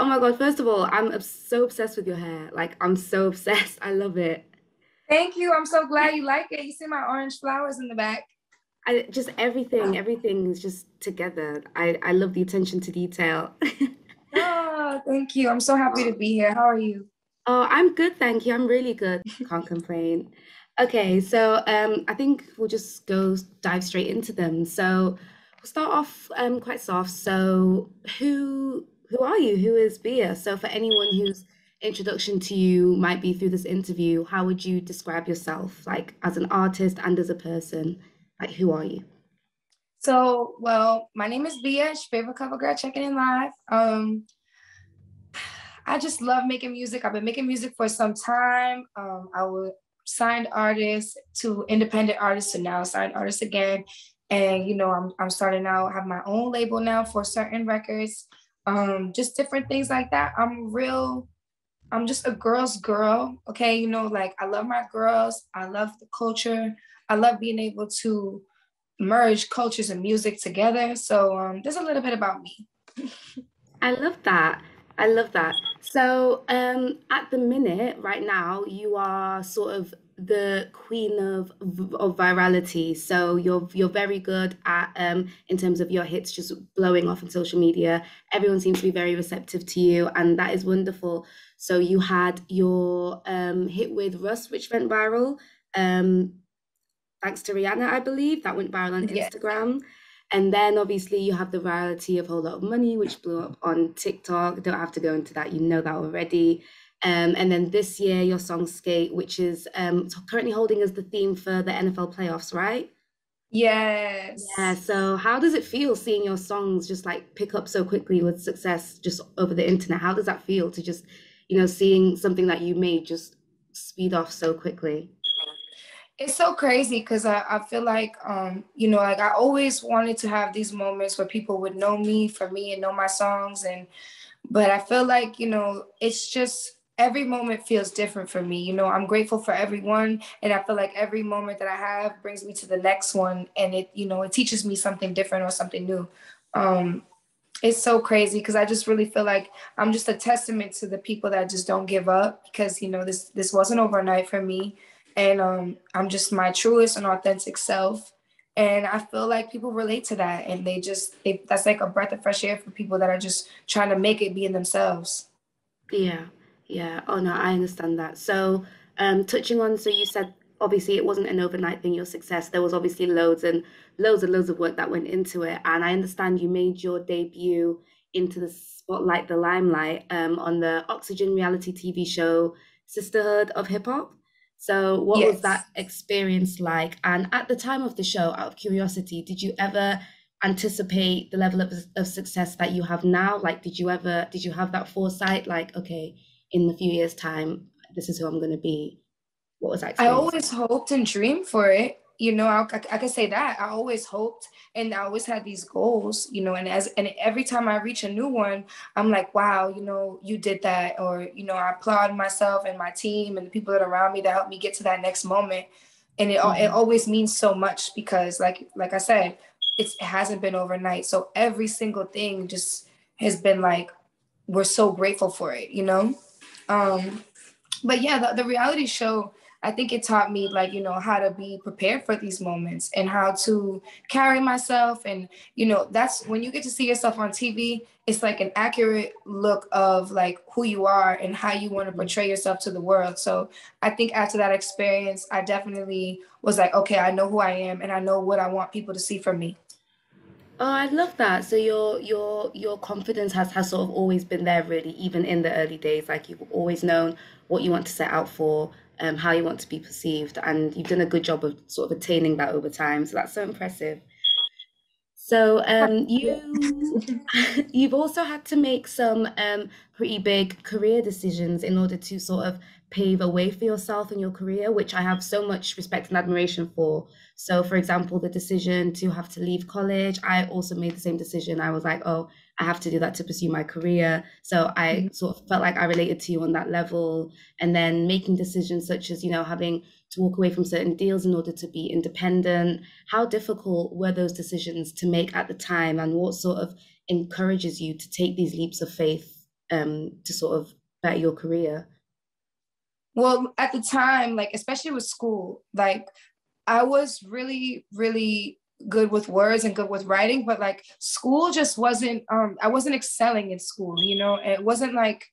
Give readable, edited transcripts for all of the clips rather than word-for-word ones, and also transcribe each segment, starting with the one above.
Oh my God, first of all, so obsessed with your hair. Like, I'm so obsessed. I love it. Thank you. I'm so glad you like it. You see my orange flowers in the back. I just everything is just together. I love the attention to detail. Oh, thank you. I'm so happy to be here. How are you? Oh, I'm good, thank you. I'm really good. Can't complain. Okay, so I think we'll just go dive straight into them. So we'll start off quite soft. So who are you? Who is Bia? So for anyone whose introduction to you might be through this interview, how would you describe yourself, like as an artist and as a person? Like who are you? Well, my name is Bia, it's your favorite cover girl checking in live. I just love making music. I've been making music for some time. I was signed artist to independent artists to now signed artist again. And I'm starting out, have my own label now for certain records. Just different things like that. I'm just a girl's girl. Okay. Like I love my girls. I love the culture. I love being able to merge cultures and music together. So there's a little bit about me. I love that. I love that. So, at the minute, right now, you are sort of the queen of virality. So you're very good at in terms of your hits just blowing off on social media. Everyone seems to be very receptive to you, and that is wonderful. So you had your hit with Russ, which went viral. Um, Thanks to Rihanna, I believe, that went viral on Yeah. Instagram. And then obviously you have the virality of Whole Lot of Money, which blew up on TikTok. Don't have to go into that, you know that already. And then this year, your song Skate, which is currently holding as the theme for the NFL playoffs, right? Yeah, Yes. so how does it feel seeing your songs just like pick up so quickly with success just over the internet? How does that feel to just, seeing something that you made just speed off so quickly? It's so crazy because I feel like, like I always wanted to have these moments where people would know me for me and know my songs. But I feel like, it's just every moment feels different for me. I'm grateful for everyone. And I feel like every moment that I have brings me to the next one. And it teaches me something different or something new. Um, it's so crazy because I just really feel like I'm just a testament to the people that just don't give up because this wasn't overnight for me, and I'm just my truest and authentic self, and I feel like people relate to that, and that's like a breath of fresh air for people that are just trying to make it being themselves. Yeah, yeah. Oh no, I understand that. So, touching on, so you said obviously it wasn't an overnight thing, your success. There was obviously loads of work that went into it. And I understand you made your debut into the spotlight, the limelight, on the Oxygen reality TV show Sisterhood of Hip Hop. So, what was that Yes. experience like? And at the time of the show, out of curiosity, did you ever anticipate the level of success that you have now? Like, did you have that foresight? Like, okay, in a few years' time, this is who I'm going to be. What was that I experience like? always hoped and dreamed for it. I could say that I always hoped and I always had these goals, and every time I reach a new one, I'm like, wow, you did that. Or, I applaud myself and my team and the people that are around me that helped me get to that next moment. And it Mhm. always means so much because like I said, it hasn't been overnight. So every single thing just has been like, we're so grateful for it. Um, but yeah, the reality show, I think it taught me like, how to be prepared for these moments and how to carry myself. And, that's when you get to see yourself on TV, it's like an accurate look of like who you are and how you want to Mhm. portray yourself to the world. So I think after that experience, I definitely was like, okay, I know who I am and I know what I want people to see from me. Oh, I love that. So your confidence has sort of always been there, really, even in the early days. Like you've always known what you want to set out for, how you want to be perceived, and you've done a good job of sort of attaining that over time. So that's so impressive. So you've also had to make some pretty big career decisions in order to sort of pave a way for yourself in your career, which I have so much respect and admiration for. So, for example, the decision to have to leave college, I also made the same decision. I was like, oh, I have to do that to pursue my career. So I sort of felt like I related to you on that level. And then making decisions such as, having to walk away from certain deals in order to be independent. How difficult were those decisions to make at the time, and what sort of encourages you to take these leaps of faith to sort of better your career? Well, at the time, like especially with school, like I was really, really good with words and good with writing, but like school just wasn't I wasn't excelling in school, you know. It wasn't like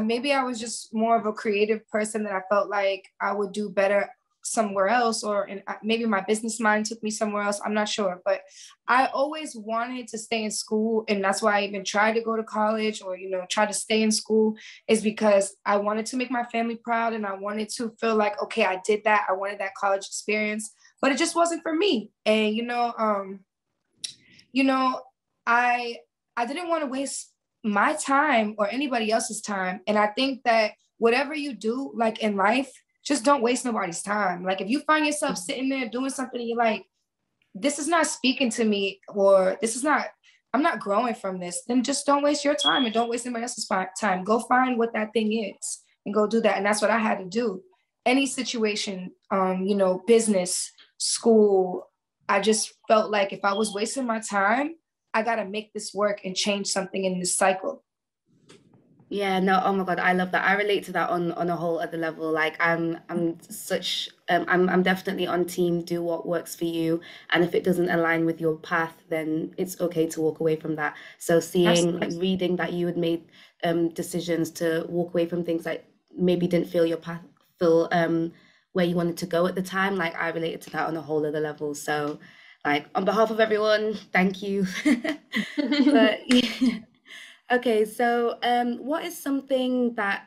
maybe I was just more of a creative person that I felt like I would do better somewhere else, or maybe my business mind took me somewhere else. I'm not sure, but I always wanted to stay in school, and that's why I even tried to go to college, or try to stay in school, is because I wanted to make my family proud, and I wanted to feel like, okay, I did that. I wanted that college experience, but it just wasn't for me. And you know, I I didn't want to waste my time or anybody else's time. And I think that whatever you do, like in life, just don't waste nobody's time. Like if you find yourself sitting there doing something and you're like, this is not speaking to me, or this is not, I'm not growing from this, then just don't waste your time and don't waste anybody else's time. Go find what that thing is and go do that. And that's what I had to do. Any situation, business, school, I just felt like if I was wasting my time, I got to make this work and change something in this cycle. Yeah, no, oh my God, I love that. I relate to that on a whole other level. Like I'm definitely on team do what works for you. And if it doesn't align with your path, then it's okay to walk away from that. So seeing like reading that you had made decisions to walk away from things that maybe didn't feel your path feel where you wanted to go at the time, like I related to that on a whole other level. So like on behalf of everyone, thank you. But yeah. Okay, so what is something that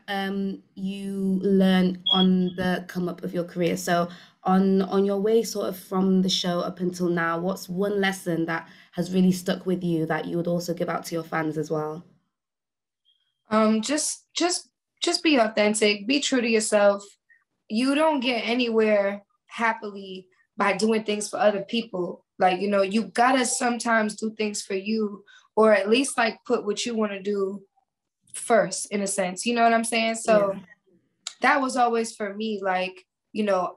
you learn on the come up of your career? So on your way sort of from the show up until now, what's one lesson that has really stuck with you that you would also give out to your fans as well? Just be authentic, be true to yourself. You don't get anywhere happily by doing things for other people. Like, you gotta sometimes do things for you, or at least like put what you want to do first, in a sense. You know what I'm saying? Yeah. So that was always for me, like,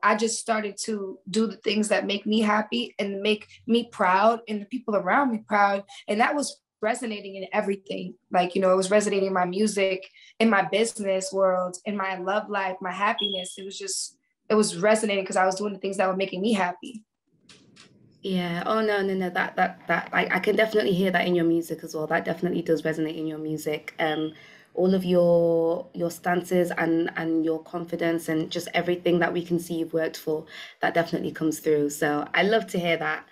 I just started to do the things that make me happy and make me proud and the people around me proud. And that was resonating in everything. Like, it was resonating in my music, in my business world, in my love life, my happiness. It was resonating because I was doing the things that were making me happy. Yeah. Oh no, no, no. That like I can definitely hear that in your music as well. That definitely does resonate in your music. All of your stances and your confidence and just everything that we can see you've worked for, that definitely comes through. So I love to hear that.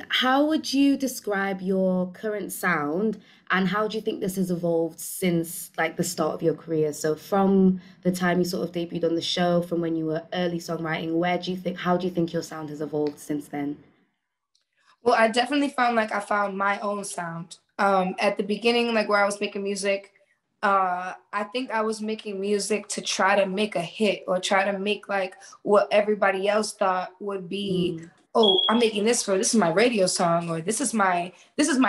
How would you describe your current sound and how do you think this has evolved since like the start of your career? So from the time you sort of debuted on the show, from when you were early songwriting, how do you think your sound has evolved since then? Well, I definitely found like I found my own sound. At the beginning, like where I was making music, I think I was making music to try to make a hit or try to make like what everybody else thought would be. Mm. Oh, I'm making this is my radio song, or this is my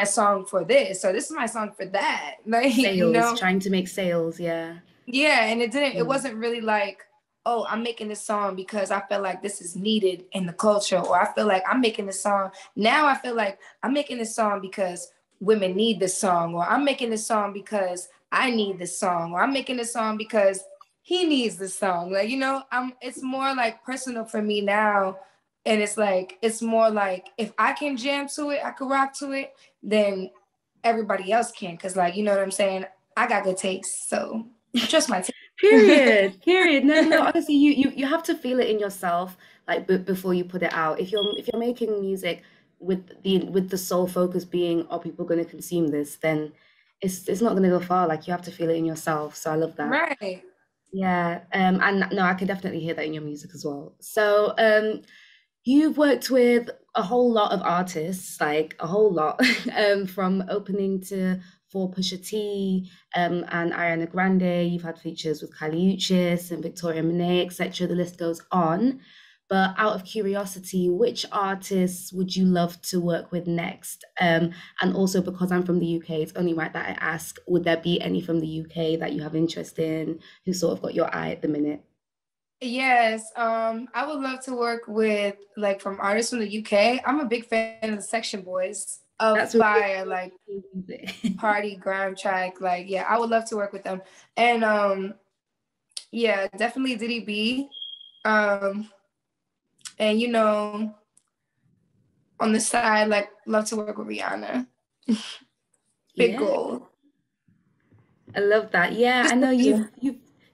song for this, or this is my song for that. Like, Sales, trying to make sales, yeah. yeah, and it Mm. wasn't really like, oh, I'm making this song because I feel like this is needed in the culture, or I feel like I'm making this song. Now I feel like I'm making this song because women need this song, or I'm making this song because I need this song, or I'm making this song because he needs this song. Like, it's more like personal for me now. And it's more like if I can jam to it, I can rock to it, then everybody else can. Cause like, you know what I'm saying? I got good taste. So trust my taste. Period. Period. No, no, no. Honestly, you have to feel it in yourself, like before you put it out. If you're making music with the sole focus being, are people going to consume this, then it's not going to go far. Like you have to feel it in yourself. So I love that. Right. Yeah. And no, I can definitely hear that in your music as well. So you've worked with a whole lot of artists, like a whole lot, from opening to for Pusha T, and Ariana Grande. You've had features with Kali Uchis and Victoria Monet, etc. The list goes on. But out of curiosity, which artists would you love to work with next? And also because I'm from the UK, it's only right that I ask, would there be any from the UK that you have interest in, who sort of got your eye at the minute? Yes. I would love to work with like from artists from the UK. I'm a big fan of the Section Boys. a That's really fire, like music. party grime track. Like, yeah, I would love to work with them. And yeah, definitely Diddy B. Um, and on the side, like love to work with Rihanna. Big Yeah, goal. I love that. Yeah, Just I know yeah.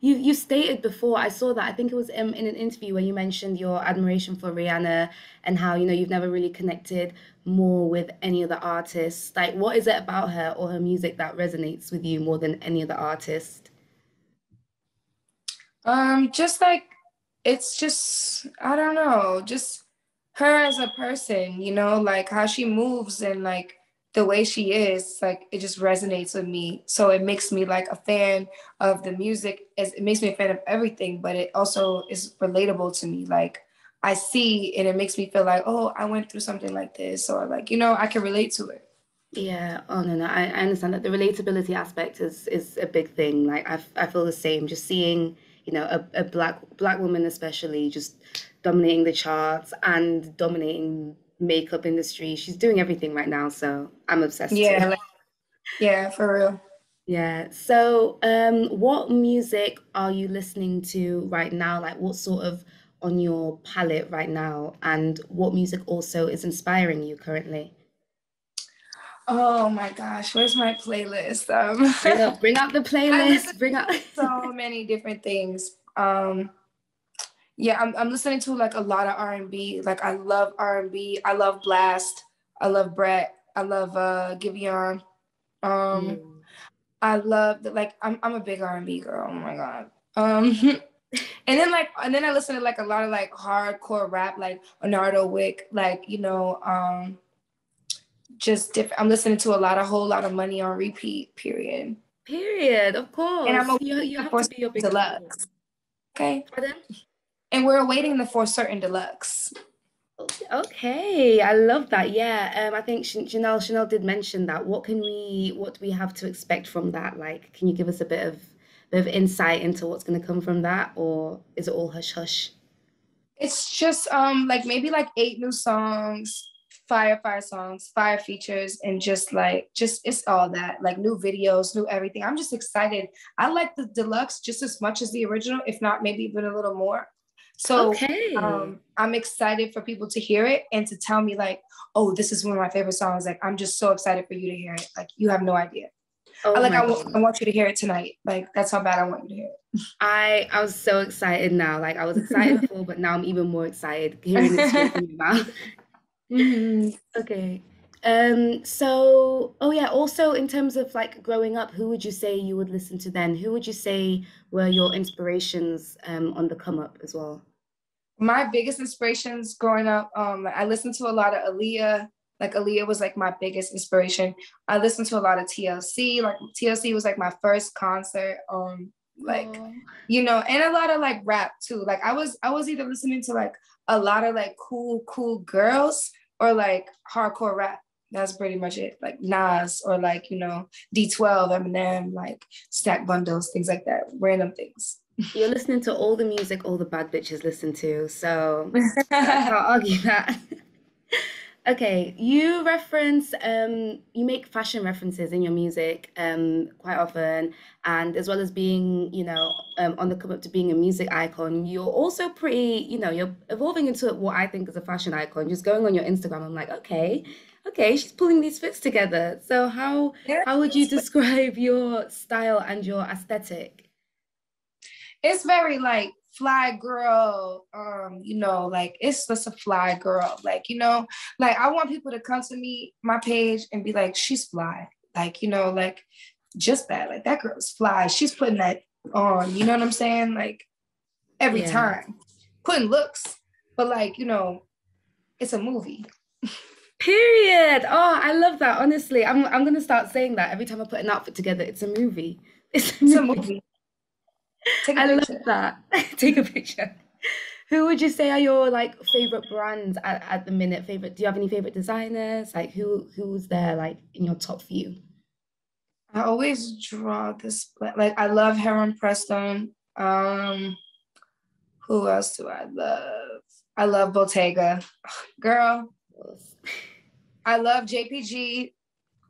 you stated before. I saw that. I think it was in an interview where you mentioned your admiration for Rihanna and how, you've never really connected more with any other artists. Like, what is it about her or her music that resonates with you more than any other artist? Just like it's just I don't know, just her as a person, like how she moves and like the way she is, like it just resonates with me. So it makes me like a fan of the music. It makes me a fan of everything, but it also is relatable to me. Like I see and it makes me feel like, oh, I went through something like this, or like, I can relate to it. Yeah, oh no, no, I understand that the relatability aspect is a big thing. Like I feel the same. Just seeing, a black woman especially just dominating the charts and dominating makeup industry. She's doing everything right now, so I'm obsessed too. Yeah, like, yeah, for real. Yeah. So, what music are you listening to right now? Like, what sort of on your palette right now, and what music also is inspiring you currently? Oh my gosh, where's my playlist? Bring up the I listen playlist. Bring up. to so many different things. Yeah, I'm listening to like a lot of R&B. Like I love R&B. I love Blast. I love Brett. I love Giveon. Um, Mm. I love the like I'm a big R&B girl. Oh my god. And then I listen to like a lot of like hardcore rap, like Bernardo Wick, like just different. I'm listening to a whole lot of Money on repeat. Period. Period. Of And I'm course. You awaiting have for to certain be your biggest fan. deluxe. Okay. Pardon? And we're awaiting the for certain deluxe. Okay, I love that. Yeah, I think Chanel did mention that. What do we have to expect from that? Like, can you give us a bit of insight into what's going to come from that, or is it all hush hush? It's just like maybe like 8 new songs, fire songs, fire features, and just it's all that. Like new videos, new everything. I'm just excited. I like the deluxe just as much as the original, if not maybe even a little more. So Okay. I'm excited for people to hear it and to tell me like, oh, this is one of my favorite songs. Like I'm just so excited for you to hear it. Like you have no idea. Oh my I God. want you to hear it tonight. Like that's how bad I want you to hear I was so excited now. Like I was excited it. before, but now I'm even more excited hearing it straight from your mouth. Mhm. Okay. Oh yeah, also in terms of like growing up, who would you say you would listen to then? Who would you say were your inspirations on the come up as well? My biggest inspirations growing up, I listened to a lot of Aaliyah. Like Aaliyah was like my biggest inspiration. I listened to a lot of TLC. Like TLC was like my first concert. Like Oh, and a lot of like rap too. Like I was either listening to like a lot of like cool girls or like hardcore rap. That's pretty much it. Like Nas or like D12, Eminem, like Stack Bundles, things like that. Random things. you're listening to all the music all the bad bitches listen to, so I can't argue that. Okay, you make fashion references in your music quite often, and as well as being, on the come up to being a music icon, you're also pretty, you're evolving into what I think is a fashion icon. Just going on your Instagram, I'm like, okay, she's pulling these fits together. So Yeah, how would you describe your style and your aesthetic? it's very like fly girl, like it's just a fly girl. Like, like I want people to come to me, my page, and be like, she's fly. Like, like just that. Like that girl's fly. She's putting that on, you know what I'm saying? Like every Yeah. time. Putting looks, but like, it's a movie. Period. Oh, I love that. Honestly, I'm gonna start saying that every time I put an outfit together. It's a movie. It's a It's a movie. movie. Take a I love picture. that. Take a picture. Who would you say are your like favorite brands at the minute? Do you have any favorite designers? Like who's there like in your top few? I always draw this like I love Heron Preston. Who else do I love? I love Bottega. Girl, I love JPG,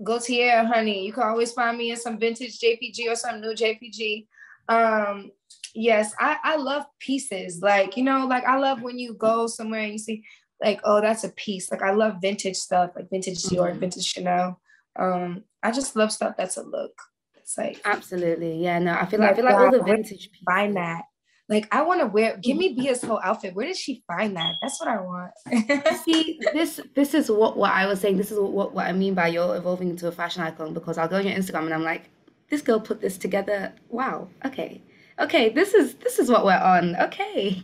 Gaultier, honey. You can always find me in some vintage JPG or some new JPG. Um, yes, I love pieces. Like, like I love when you go somewhere and you see like, oh, that's a piece. Like I love vintage stuff, like vintage Dior, Mhm. vintage Chanel. I just love stuff that's a look. It's Absolutely. Yeah, no, I like feel like all God, the where did vintage she find pieces. that? Like I want to wear, give me Bia's whole outfit. Where did she find that? That's what I want. You see, this is what I was saying. This is what I mean by you're evolving into a fashion icon because I'll go on your Instagram and I'm like, this girl put this together. Wow. Okay. Okay, this is what we're on. Okay.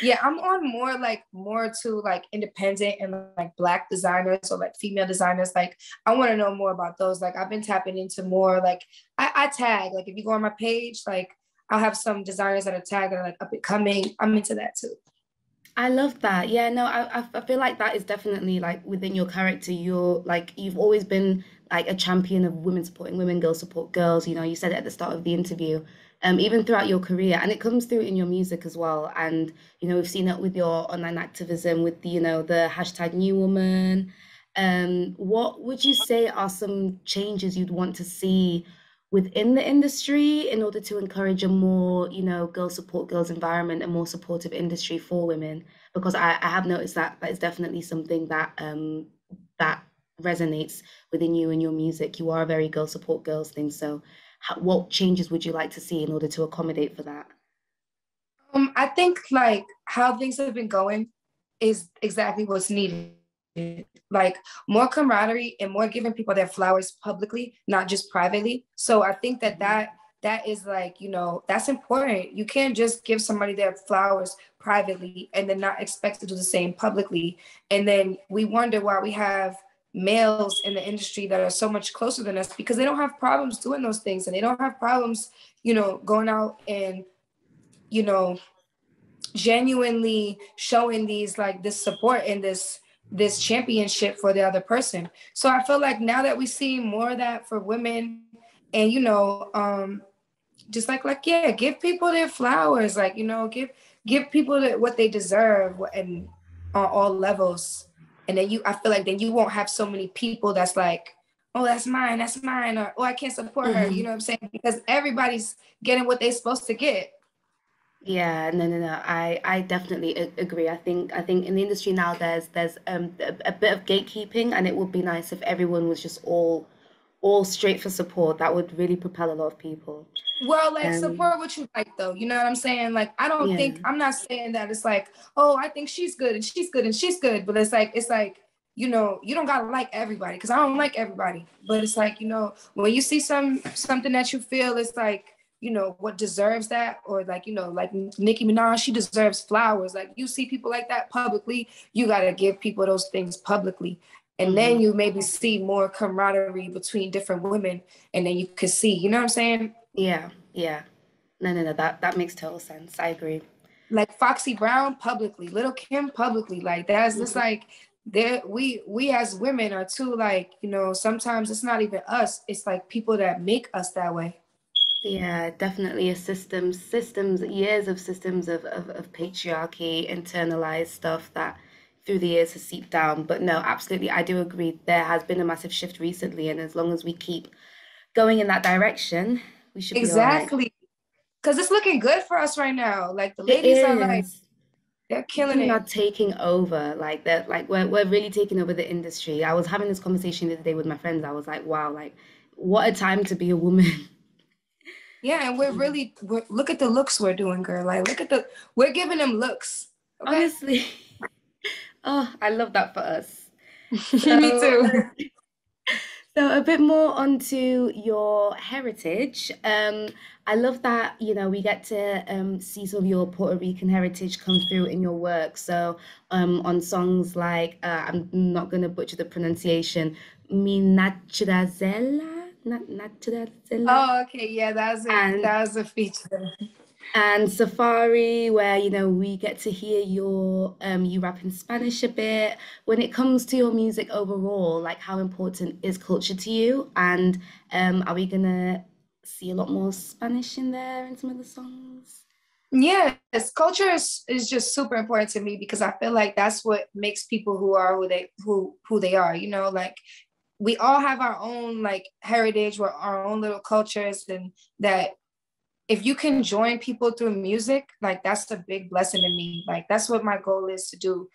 Yeah, I'm on more to like independent and like black designers or like female designers. Like I want to know more about those. Like I've been tapping into more like I tag. Like if you go on my page, like I'll have some designers that are tagged that are like up and coming. I'm into that too. I love that. Yeah, no, I feel like that is definitely like within your character. You're like you've always been like a champion of women supporting women, girls support girls. You know, you said it at the start of the interview, even throughout your career, and it comes through in your music as well. And you know, we've seen it with your online activism, with the the hashtag New Woman. What would you say are some changes you'd want to see within the industry in order to encourage a more, girls support girls environment, a more supportive industry for women? Because I have noticed that that is definitely something that that resonates within you and your music. You are a very girl support girls thing. So what changes would you like to see in order to accommodate for that? I think like how things have been going is exactly what's needed. Like more camaraderie and more giving people their flowers publicly, not just privately. So I think that Mhm. that is like, that's important. You can't just give somebody their flowers privately and then not expect to do the same publicly. And then we wonder why we have males in the industry that are so much closer than us because they don't have problems doing those things and they don't have problems, going out and, you know, genuinely showing these like this support and this championship for the other person. So I feel like now that we see more of that for women and just like yeah, give people their flowers, like give people what they deserve and on all levels. And then I feel like then you won't have so many people that's like, oh, that's mine, or oh, I can't support her. You Mhm. know what I'm saying? Because everybody's getting what they're supposed to get. Yeah, no, no, no. I definitely agree. I think in the industry now there's a bit of gatekeeping, and it would be nice if everyone was just all straight for support. That would really propel a lot of people. Well, like Um, support what you like though. You know what I'm saying? Like I don't yeah. think I'm not saying that it's like, oh, I think she's good and she's good and she's good. But it's like, you don't gotta like everybody because I don't like everybody. But it's like, when you see something that you feel is like, what deserves that, or like, like Nicki Minaj, she deserves flowers. Like you see people like that publicly, you gotta give people those things publicly. And then Hmm. you maybe see more camaraderie between different women, and then you could see, you know what I'm saying? Yeah, yeah. No, no, no. That makes total sense. I agree. Like Foxy Brown publicly, Little Kim publicly. Like that's just Mhm. like there we as women are too like, sometimes it's not even us. It's like people that make us that way. Yeah, definitely a years of systems of patriarchy, internalized stuff that through the years has seeped down. But no, absolutely, I do agree. There has been a massive shift recently, and as long as we keep going in that direction, we should be all right. Exactly. Because it's looking good for us right now. Like the It ladies are like, is. they're killing Women are it. taking over, like that, like we're really taking over the industry. I was having this conversation the other day with my friends. I was like, wow, like what a time to be a woman. Yeah, and look at the looks we're doing, girl. Like we're giving them looks. Okay. Honestly, oh, I love that for us. Me So, too. so a bit more onto your heritage. I love that, we get to see some of your Puerto Rican heritage come through in your work. So, on songs like, I'm not going to butcher the pronunciation, Mi Naturazela, Naturazela, Oh, okay. Yeah, and that was a feature. Safari, where we get to hear you rap in Spanish a bit. When it comes to your music overall, like how important is culture to you? And are we gonna see a lot more Spanish in there in some of the songs? Yes, culture is just super important to me because I feel like that's what makes people who are who they are, you know, like we all have our own like heritage or our own little cultures, and that if you can join people through music, like that's a big blessing to me. Like that's what my goal is to do.